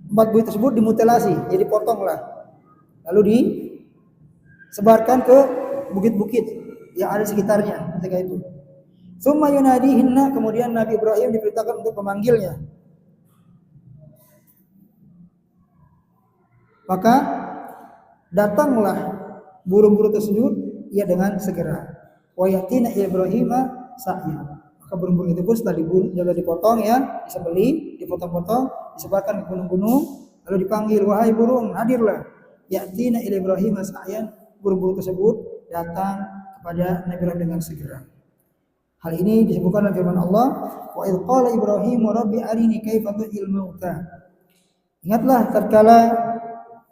[SPEAKER 1] 4 buih tersebut dimutilasi, jadi potonglah. Lalu disebarkan ke bukit-bukit yang ada di sekitarnya ketika itu. Tsumma yunadihinna, kemudian Nabi Ibrahim diperintahkan untuk memanggilnya. Maka datanglah burung-burung tersebut ia dengan segera. Wa yatina Ibrahima sa'ya. Maka burung-burung itu pun setelah dipotong ya, disembelih, dipotong-potong, disebarkan ke gunung-gunung, lalu dipanggil, wahai burung, hadirlah. Yatina Ibrahima sa'yan. Burung-burung tersebut datang kepada Nabi Ibrahim dengan segera. Hal ini disebutkan dalam firman Allah, wa idz qala Ibrahim rabbi arini kaifa tuhyil mauta. Ingatlah tatkala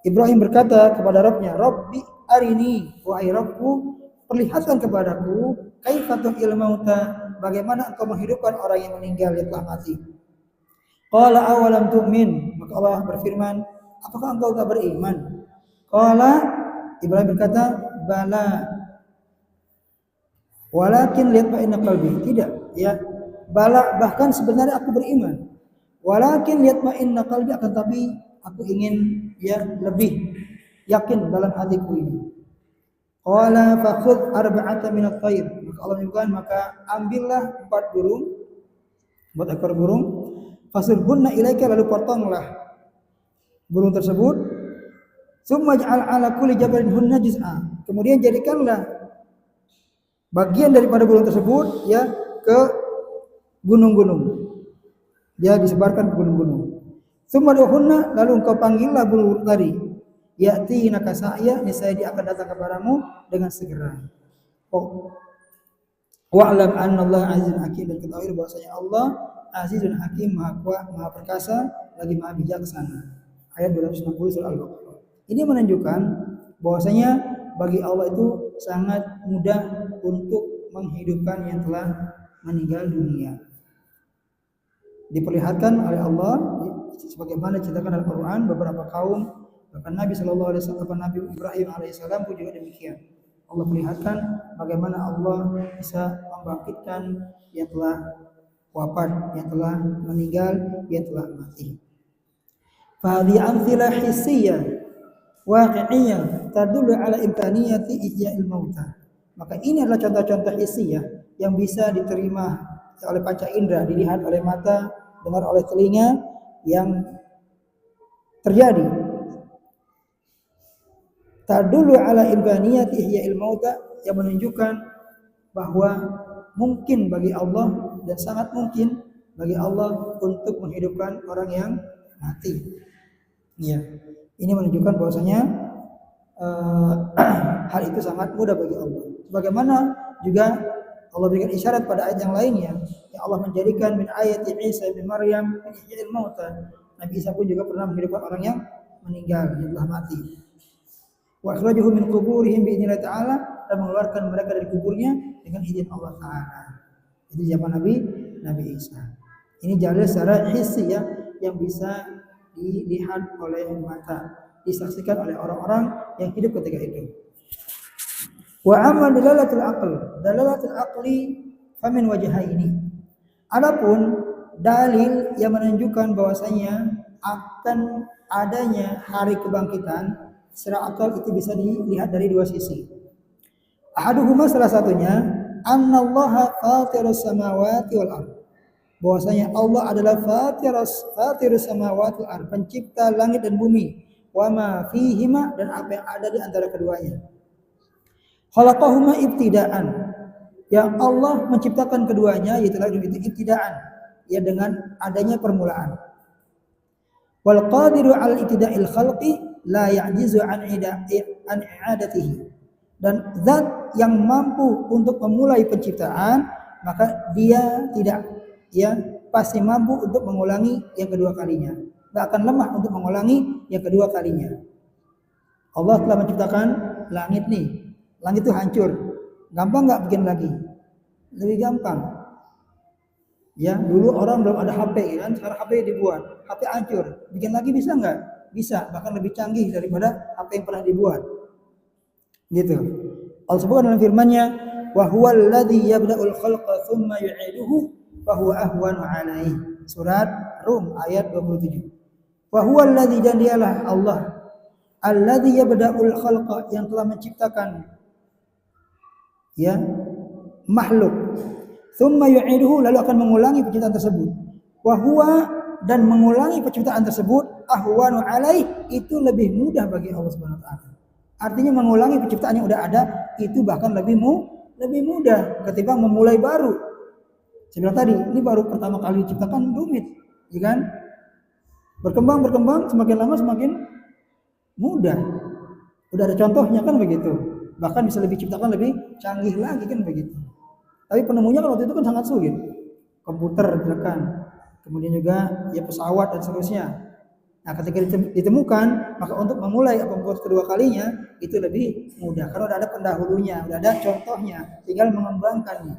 [SPEAKER 1] Ibrahim berkata kepada Rabbnya, Rabbi arini, wahai Rabbku, perlihatkan kepadaku kaifa tuhyil mauta, bagaimana engkau menghidupkan orang yang meninggal, yang telah mati. Qala awalam tu'min, maka Allah berfirman, apakah engkau tak beriman? Qala, Ibrahim berkata, bala, walakin liyatma'inna qalbi. Tidak, ya. Bala, bahkan sebenarnya aku beriman. Walakin liyatma'inna qalbi, akan tapi aku ingin ya lebih yakin dalam hatiku ini. Qala fakhudh arba'atan min at-tayr. Maka Allah menyebutkan, maka ambillah 4 burung, 4 ekor burung, fasurhunna ilaika, lalu potonglah burung tersebut. Summa ja'al 'ala kulli jabalin hunna juz'a. Kemudian jadikanlah bagian daripada burung tersebut ya ke gunung-gunung. Dia disebarkan ke gunung-gunung. Summa duhunna, lalu engkau panggillah burung tadi. Ya'tinaka sa'ya, niscaya dia akan datang kepadamu dengan segera. Oh. Wa'lam anna Allah azizun hakim, dan ketahui bahwasanya Allah azizun hakim, maha kuat, maha perkasa, lagi maha bijaksana. Ayat 260 surah Al-Baqarah. Ini menunjukkan bahwasanya bagi Allah itu sangat mudah untuk menghidupkan yang telah meninggal dunia. Diperlihatkan oleh Allah sebagaimana diceritakan dalam Al-Quran beberapa kaum, bahkan Nabi Shallallahu Alaihi Wasallam, Nabi Ibrahim alaihissalam pun juga demikian. Allah perlihatkan bagaimana Allah bisa membangkitkan yang telah wafat, yang telah meninggal, yang telah mati. Fahadhi amthilah hissiyah waqi'iyah tadullu ala imkaniyati ihya'il mauta. Maka ini adalah contoh-contoh hissiyah yang bisa diterima oleh panca indera, dilihat oleh mata, dengar oleh telinga, yang terjadi. Tadullu ala imkaniyati ihya'il mauta, yang menunjukkan bahwa mungkin bagi Allah dan sangat mungkin bagi Allah untuk menghidupkan orang yang mati. Ya, ini menunjukkan bahwasanya hal itu sangat mudah bagi Allah. Bagaimana juga Allah berikan isyarat pada ayat yang lainnya, yang Allah menjadikan min ayati Isa bin Maryam min ihya'il mauta. Nabi Isa pun juga pernah menghidupkan orang yang meninggal, yang telah mati. Wa akhrajuhu min quburihim bi idznillah ta'ala, dan mengeluarkan mereka dari kuburnya dengan izin Allah Ta'ala. Itu zaman Nabi Isa. Ini jalur secara hissi ya, yang bisa dilihat oleh mata, disaksikan oleh orang-orang yang hidup ketika itu. Wa amma dalalatul aqli famin wajhaini. Adapun dalil yang menunjukkan bahwasanya akan adanya hari kebangkitan secara akal itu bisa dilihat dari dua sisi. Ahaduhuma, salah satunya, annallaha fatirus samawati wal ardh. Bahwasanya Allah adalah fatirus samawati wal ardh, pencipta langit dan bumi, wa ma fihima, dan apa yang ada di antara keduanya. Khalaqahuma ibtidaan, yang Allah menciptakan keduanya, yaitu ibtidaan, ya dengan adanya permulaan. Wal qadiru al ibtida'il khalqi la ya'jizu an i'adatihi, dan zat yang mampu untuk memulai penciptaan, maka dia tidak, ya pasti mampu untuk mengulangi yang kedua kalinya, tidak akan lemah untuk mengulangi yang kedua kalinya. Allah telah menciptakan langit nih. Langit itu hancur, gampang nggak bikin lagi? Lebih gampang. Ya, dulu orang belum ada HP kan, sekarang HP dibuat, HP hancur, bikin lagi bisa nggak? Bisa, bahkan lebih canggih daripada HP yang pernah dibuat. Gitu. Allah sebutkan dalam firman-Nya, wa huwal ladzi yabda'ul khalqa tsumma yu'iduhu wa huwa ahwanu 'alaihi. Surat Rum ayat 27. Wa huwal ladzi, dan dialah Allah, alladzi yabda'ul khalqa, yang telah menciptakan ya makhluk, tsumma yu'iduhu, lalu akan mengulangi penciptaan tersebut. Wa huwa, dan mengulangi penciptaan tersebut, ahwanu alaih, itu lebih mudah bagi Allah Subhanahu wa taala. Artinya mengulangi penciptaan yang udah ada itu bahkan lebih mudah ketimbang memulai baru. Saya bilang tadi, ini baru pertama kali diciptakan rumit, ya kan? Berkembang semakin lama semakin mudah. Udah ada contohnya kan begitu. Bahkan bisa lebih ciptakan lebih canggih lagi kan begitu. Tapi penemunya kan waktu itu kan sangat sulit. Komputer misalkan, kemudian juga ya pesawat dan seterusnya. Nah, ketika ditemukan, maka untuk memulai membuat kedua kalinya itu lebih mudah karena udah ada pendahulunya, udah ada contohnya, tinggal mengembangkannya.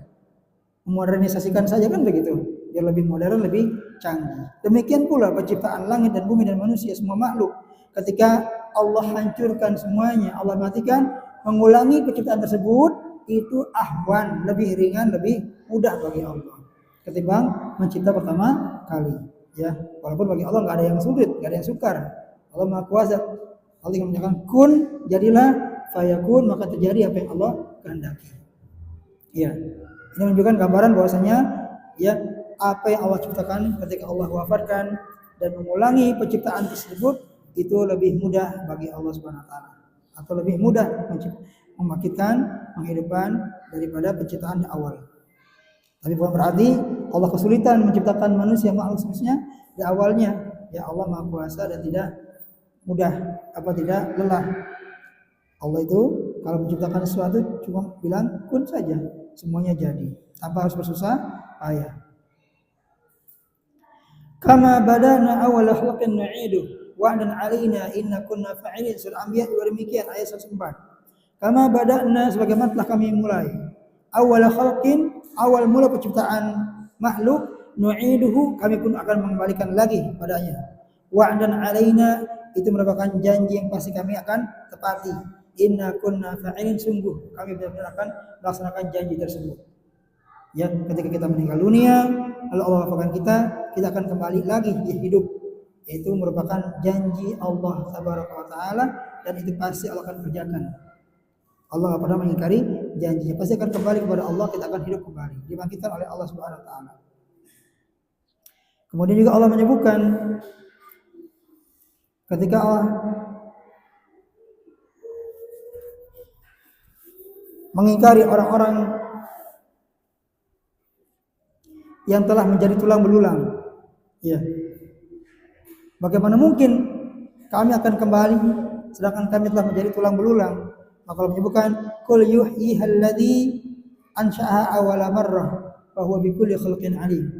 [SPEAKER 1] Memodernisasikan saja kan begitu, biar lebih modern, lebih canggih. Demikian pula penciptaan langit dan bumi dan manusia, semua makhluk. Ketika Allah hancurkan semuanya, Allah matikan, mengulangi penciptaan tersebut itu ahwan, lebih ringan, lebih mudah bagi Allah ketimbang mencipta pertama kali. Ya, walaupun bagi Allah nggak ada yang sulit, nggak ada yang sukar. Allah Maha Kuasa. Allah yang menyatakan kun, jadilah, fayakun, maka terjadi apa yang Allah kehendaki. Ya, ini menunjukkan gambaran bahwasanya ya apa yang Allah ciptakan ketika Allah wafatkan dan mengulangi penciptaan tersebut itu lebih mudah bagi Allah Subhanahu wa taala, atau lebih mudah membangkitkan, menghidupkan daripada penciptaan di awal. Tapi bukan berarti Allah kesulitan menciptakan manusia makhluk seterusnya di awalnya. Ya, Allah Maha Kuasa dan tidak mudah, tidak lelah. Allah itu kalau menciptakan sesuatu cuma bilang kun saja, semuanya jadi tanpa harus bersusah payah. Kama badana awal khalqin nu'idu wa'dan 'alaina inna kunna fa'ilin. Surah Anbiya juga demikian ayat 104. Kama badana, sebagaimana telah kami mulai, awal khalqin, awal mula penciptaan makhluk, nu'iduhu, kami pun akan mengembalikan lagi padanya. Wa'dan 'alaina, itu merupakan janji yang pasti kami akan tepati. Inna kunna fa'ilin, sungguh kami benar-benar akan melaksanakan janji tersebut. Yang ketika kita meninggal dunia, lalu Allah wafatkan kita akan kembali lagi hidup. Itu merupakan janji Allah Subhanahu wa taala dan itu pasti Allah akan kerjakan. Allah tidak pernah mengingkari janjinya. Pasti akan kembali kepada Allah, kita akan hidup kembali, dibangkitkan oleh Allah Subhanahu wa taala. Kemudian juga Allah menyebutkan ketika Allah mengingkari orang-orang yang telah menjadi tulang belulang. Ya. Bagaimana mungkin kami akan kembali sedangkan kami telah menjadi tulang belulang? Maka Allah menyebutkan qul yuhyiha alladzi ansha'aha awwala marrah wa huwa bikulli khalqin alim.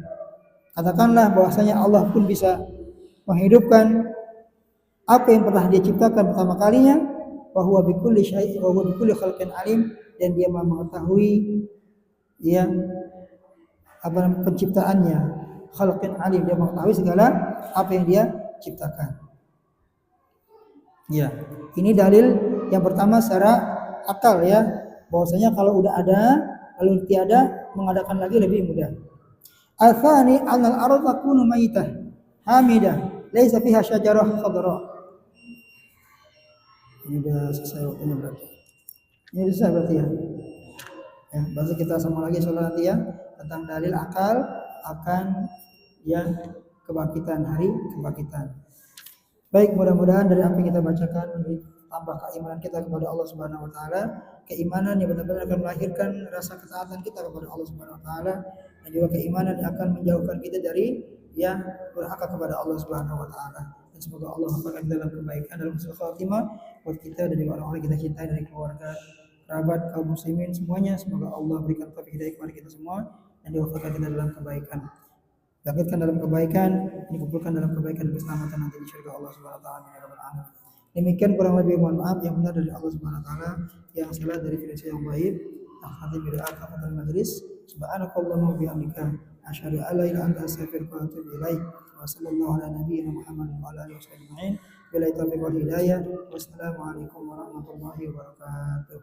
[SPEAKER 1] Katakanlah bahwasanya Allah pun bisa menghidupkan apa yang pernah Dia ciptakan pertama kalinya, wa huwa bikulli syai'in wa huwa bikulli khalqin alim, dan Dia mengetahui ya penciptaannya. Khalqin alim, Dia mengetahui segala apa yang Dia ciptakan. Ya, ini dalil yang pertama secara akal ya, bahwasanya kalau udah ada lalu tiada, mengadakan lagi lebih mudah. Al-thani anal ardh takunu maitah hamidah laisa fiha syajarah khadra. Ini udah selesai waktunya berarti. Ini udah selesai berarti ya. Ya, baru kita sama lagi soal nanti ya tentang dalil akal akan ya kebangkitan, hari kebangkitan. Baik, mudah-mudahan dari apa yang kita bacakan tambah keimanan kita kepada Allah Subhanahu wa taala, keimanan yang benar-benar akan melahirkan rasa ketaatan kita kepada Allah Subhanahu wa taala, dan juga keimanan yang akan menjauhkan kita dari yang berhak kepada Allah Subhanahu wa taala. Dan semoga Allah wafatkan dalam kebaikan, dalam husnul khatimah buat kita dan juga orang-orang kita cintai dari keluarga, kerabat, kaum muslimin semuanya. Semoga Allah berikan taufik hidayah kepada kita semua dan diwafatkan kita dalam kebaikan. Bangkitkan dalam kebaikan, dikumpulkan dalam kebaikan dan keselamatan nanti di surga Allah Subhanahu wa taala. Demikian kurang lebih, mohon maaf, yang benar dari Allah Subhanahu wa taala, yang salah dari versi yang baik. Akhirnya bila akhir majlis, subhanakallahumma wa bihamdika asyhadu an la ilaha illa anta astaghfiruka wa atubu ilaik. Wa sallallahu ala nabiyyina Muhammadin wa ala alihi wasallam. Bila taufiq wal hidayah. Wassalamualaikum warahmatullahi wabarakatuh.